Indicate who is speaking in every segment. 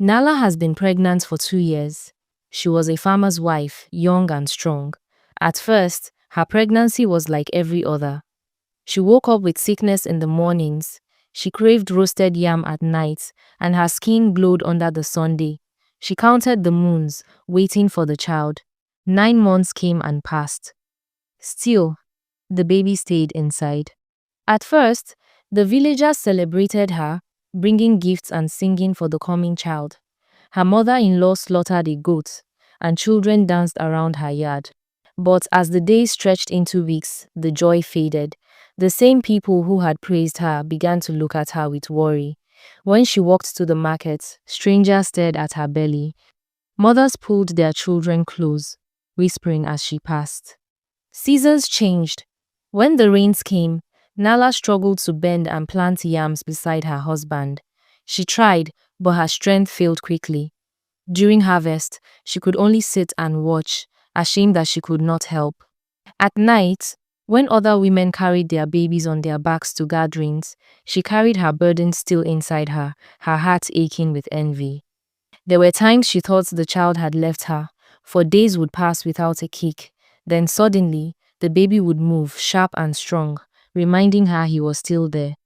Speaker 1: Nala has been pregnant for 2 years. She was a farmer's wife, young and strong. At first, her pregnancy was like every other. She woke up with sickness in the mornings. She craved roasted yam at night, and her skin glowed under the sun. She counted the moons, waiting for the child. 9 months came and passed. Still, the baby stayed inside. At first, the villagers celebrated her, bringing gifts and singing for the coming child. Her mother-in-law slaughtered a goat, and children danced around her yard. But as the days stretched into weeks, the joy faded. The same people who had praised her began to look at her with worry. When she walked to the market, strangers stared at her belly. Mothers pulled their children close, whispering as she passed. Seasons changed. When the rains came, Nala struggled to bend and plant yams beside her husband. She tried, but her strength failed quickly. During harvest, she could only sit and watch, ashamed that she could not help. At night, when other women carried their babies on their backs to gatherings, she carried her burden still inside her, her heart aching with envy. There were times she thought the child had left her, for days would pass without a kick. Then suddenly, the baby would move, sharp and strong, reminding her he was still there.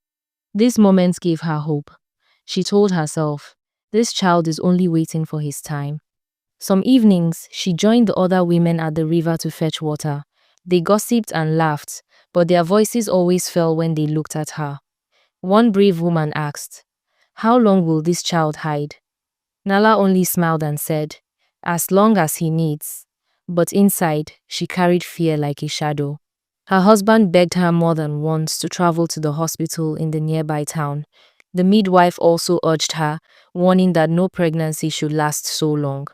Speaker 1: These moments gave her hope. She told herself, this child is only waiting for his time. Some evenings, she joined the other women at the river to fetch water. They gossiped and laughed, but their voices always fell when they looked at her. One brave woman asked, "How long will this child hide?" Nala only smiled and said, "As long as he needs." But inside, she carried fear like a shadow. Her husband begged her more than once to travel to the hospital in the nearby town. The midwife also urged her, warning that no pregnancy should last so long.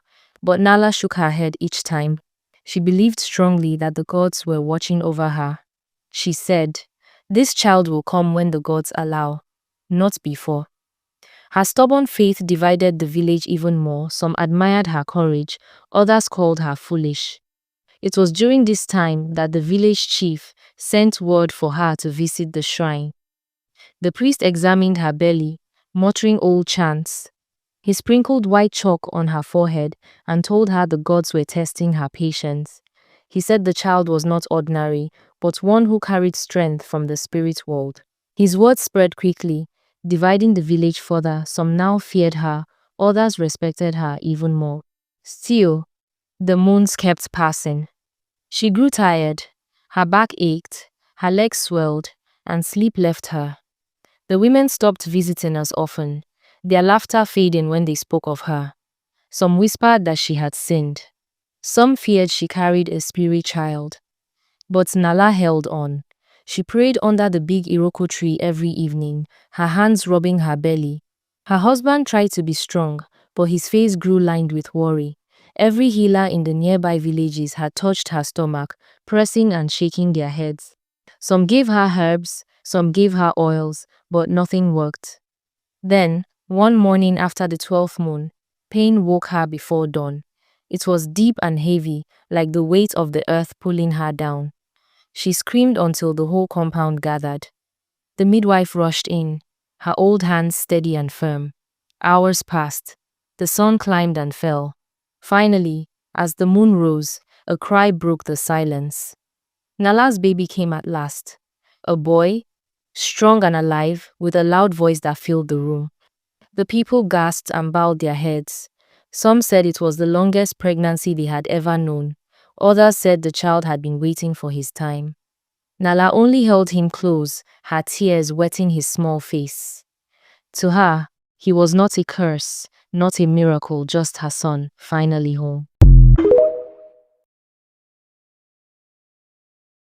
Speaker 1: But Nala shook her head each time. She believed strongly that the gods were watching over her. She said, "This child will come when the gods allow, not before." Her stubborn faith divided the village even more. Some admired her courage, others called her foolish. It was during this time that the village chief sent word for her to visit the shrine. The priest examined her belly, muttering old chants. He sprinkled white chalk on her forehead and told her the gods were testing her patience. He said the child was not ordinary, but one who carried strength from the spirit world. His words spread quickly, dividing the village further. Some now feared her, others respected her even more. Still, the moons kept passing. She grew tired, her back ached, her legs swelled, and sleep left her. The women stopped visiting as often, their laughter fading when they spoke of her. Some whispered that she had sinned. Some feared she carried a spirit child. But Nala held on. She prayed under the big Iroko tree every evening, her hands rubbing her belly. Her husband tried to be strong, but his face grew lined with worry. Every healer in the nearby villages had touched her stomach, pressing and shaking their heads. Some gave her herbs, some gave her oils, but nothing worked. Then, one morning after the 12th moon, pain woke her before dawn. It was deep and heavy, like the weight of the earth pulling her down. She screamed until the whole compound gathered. The midwife rushed in, her old hands steady and firm. Hours passed. The sun climbed and fell. Finally, as the moon rose, a cry broke the silence. Nala's baby came at last. A boy, strong and alive, with a loud voice that filled the room. The people gasped and bowed their heads. Some said it was the longest pregnancy they had ever known. Others said the child had been waiting for his time. Nala only held him close, her tears wetting his small face. To her, he was not a curse, not a miracle, just her son, finally home.